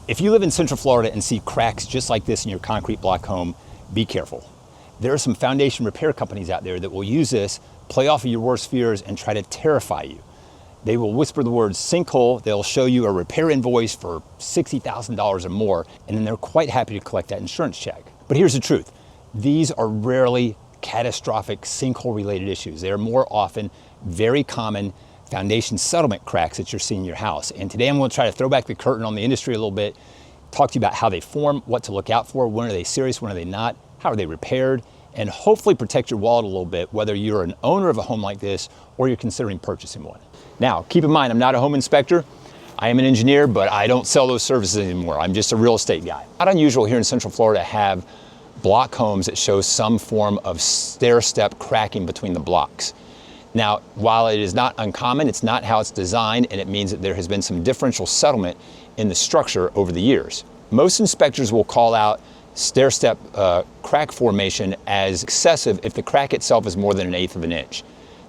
If you live in Central Florida and see cracks just like this in your concrete block home, be careful. There are some foundation repair companies out there that will use this, play off of your worst fears, and try to terrify you. They will whisper the word sinkhole, they'll show you a repair invoice for $60,000 or more, and then they're quite happy to collect that insurance check. But here's the truth, these are rarely catastrophic sinkhole related issues. They are more often very common foundation settlement cracks that you're seeing in your house. And today I'm going to try to throw back the curtain on the industry a little bit, talk to you about how they form, what to look out for, when are they serious, when are they not, how are they repaired, and hopefully protect your wallet a little bit, whether you're an owner of a home like this or you're considering purchasing one. Now, keep in mind, I'm not a home inspector. I am an engineer, but I don't sell those services anymore. I'm just a real estate guy. Not unusual here in Central Florida to have block homes that show some form of stair-step cracking between the blocks. Now, while it is not uncommon, it's not how it's designed, and it means that there has been some differential settlement in the structure over the years. Most inspectors will call out stair-step crack formation as excessive if the crack itself is more than 1/8 of an inch.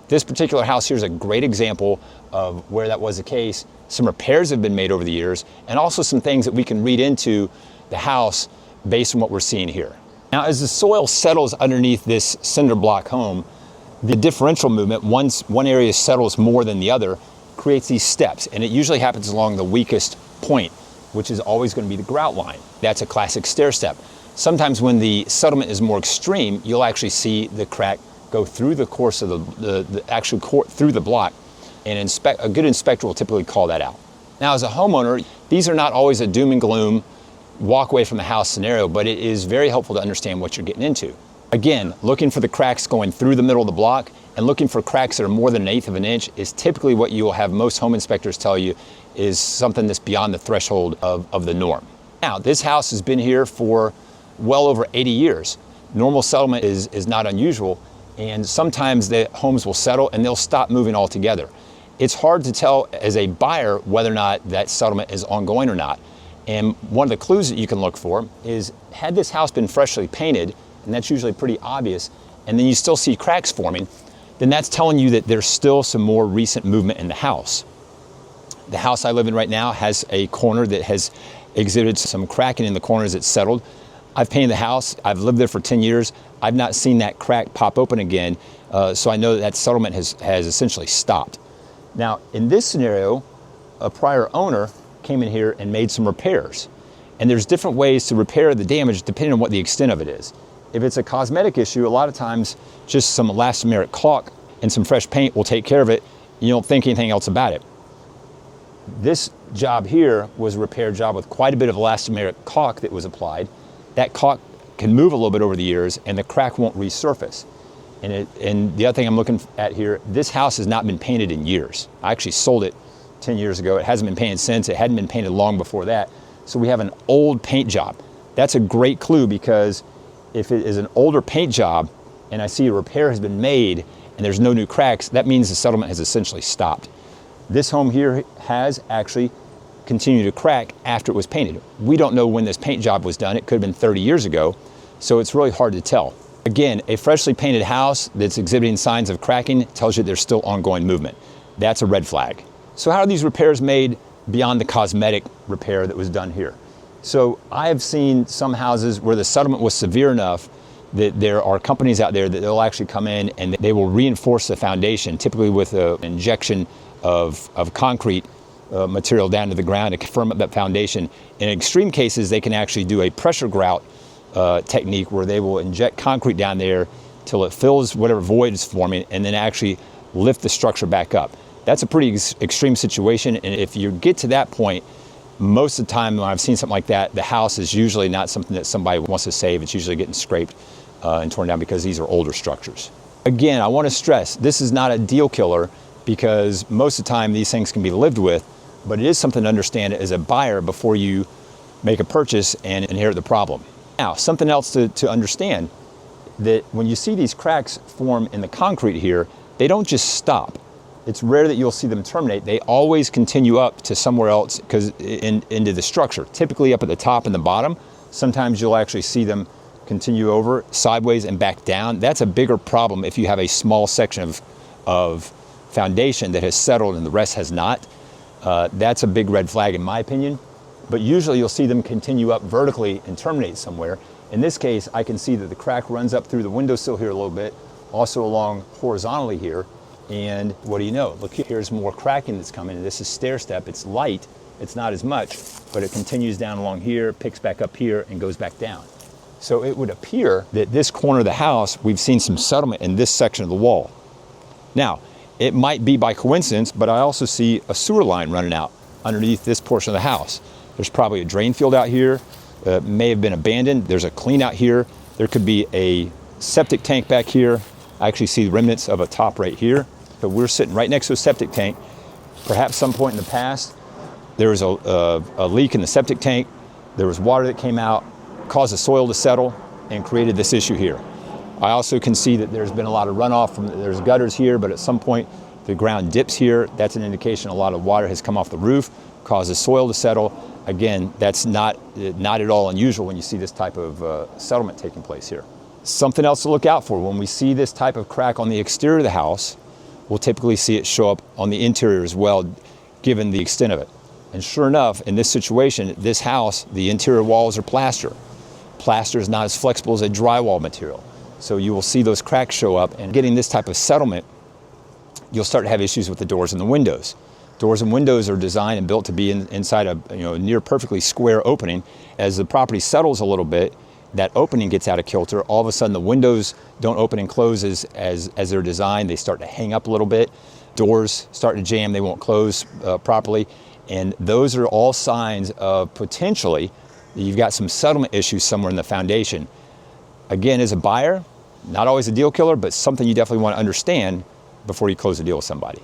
This particular house here is a great example of where that was the case. Some repairs have been made over the years, and also some things that we can read into the house based on what we're seeing here. Now, as the soil settles underneath this cinder block home, the differential movement, once one area settles more than the other, creates these steps, and it usually happens along the weakest point, which is always going to be the grout line. That's a classic stair step. Sometimes when the settlement is more extreme, you'll actually see the crack go through the course of through the block, and a good inspector will typically call that out. Now, as a homeowner, these are not always a doom and gloom, walk away from the house scenario, but it is very helpful to understand what you're getting into. Again, looking for the cracks going through the middle of the block and looking for cracks that are more than 1/8 of an inch is typically what you will have most home inspectors tell you is something that's beyond the threshold of the norm. Now, this house has been here for well over 80 years. Normal settlement is not unusual, and sometimes the homes will settle and they'll stop moving altogether. It's hard to tell as a buyer whether or not that settlement is ongoing or not. And one of the clues that you can look for is, had this house been freshly painted, and that's usually pretty obvious, and then you still see cracks forming, then that's telling you that there's still some more recent movement in the house. The house I live in right now has a corner that has exhibited some cracking in the corners. It's settled. I've painted the house. I've lived there for 10 years. I've not seen that crack pop open again, so I know that settlement has essentially stopped. Now, in this scenario, a prior owner came in here and made some repairs. And there's different ways to repair the damage depending on what the extent of it is. If it's a cosmetic issue, a lot of times just some elastomeric caulk and some fresh paint will take care of it. You don't think anything else about it. This job here was a repair job with quite a bit of elastomeric caulk that was applied. That caulk can move a little bit over the years and the crack won't resurface. And the other thing I'm looking at here, this house has not been painted in years. I actually sold it 10 years ago. It hasn't been painted since. It hadn't been painted long before that. So we have an old paint job. That's a great clue, because if it is an older paint job and I see a repair has been made and there's no new cracks, that means the settlement has essentially stopped. This home here has actually continued to crack after it was painted. We don't know when this paint job was done. It could have been 30 years ago, so it's really hard to tell. Again, a freshly painted house that's exhibiting signs of cracking tells you there's still ongoing movement. That's a red flag. So how are these repairs made beyond the cosmetic repair that was done here? So I have seen some houses where the settlement was severe enough that there are companies out there that they'll actually come in and they will reinforce the foundation, typically with an injection of concrete material down to the ground to firm up that foundation. In extreme cases, they can actually do a pressure grout technique where they will inject concrete down there till it fills whatever void is forming and then actually lift the structure back up. That's a pretty extreme situation, and if you get to that point, most of the time when I've seen something like that, the house is usually not something that somebody wants to save. It's usually getting scraped and torn down because these are older structures. Again, I want to stress, this is not a deal killer, because most of the time these things can be lived with, but it is something to understand as a buyer before you make a purchase and inherit the problem. Now, something else to understand, that when you see these cracks form in the concrete here, they don't just stop. It's rare that you'll see them terminate. They always continue up to somewhere else into the structure, typically up at the top and the bottom. Sometimes you'll actually see them continue over sideways and back down. That's a bigger problem if you have a small section of foundation that has settled and the rest has not. That's a big red flag in my opinion. but usually you'll see them continue up vertically and terminate somewhere. In this case, I can see that the crack runs up through the windowsill here a little bit, also along horizontally here. And what do you know? Look, here's more cracking that's coming. And this is stair-step. It's light. It's not as much, but it continues down along here, picks back up here, and goes back down. So it would appear that this corner of the house, we've seen some settlement in this section of the wall. Now, it might be by coincidence, but I also see a sewer line running out underneath this portion of the house. There's probably a drain field out here. May have been abandoned. There's a clean out here. There could be a septic tank back here. I actually see remnants of a top right here. So we're sitting right next to a septic tank. Perhaps some point in the past, there was a leak in the septic tank. There was water that came out, caused the soil to settle, and created this issue here. I also can see that there's been a lot of runoff there's gutters here, but at some point the ground dips here. That's an indication a lot of water has come off the roof, causes soil to settle. Again, that's not at all unusual when you see this type of settlement taking place here. Something else to look out for: when we see this type of crack on the exterior of the house, we'll typically see it show up on the interior as well, given the extent of it. And sure enough, in this situation, this house, the interior walls are plaster. Plaster is not as flexible as a drywall material. So you will see those cracks show up, and getting this type of settlement, you'll start to have issues with the doors and the windows. Doors and windows are designed and built to be inside a near perfectly square opening. As the property settles a little bit, that opening gets out of kilter. All of a sudden the windows don't open and close as they're designed. They start to hang up a little bit. Doors start to jam, they won't close properly. And those are all signs of potentially you've got some settlement issues somewhere in the foundation. Again, as a buyer, not always a deal killer, but something you definitely want to understand before you close a deal with somebody.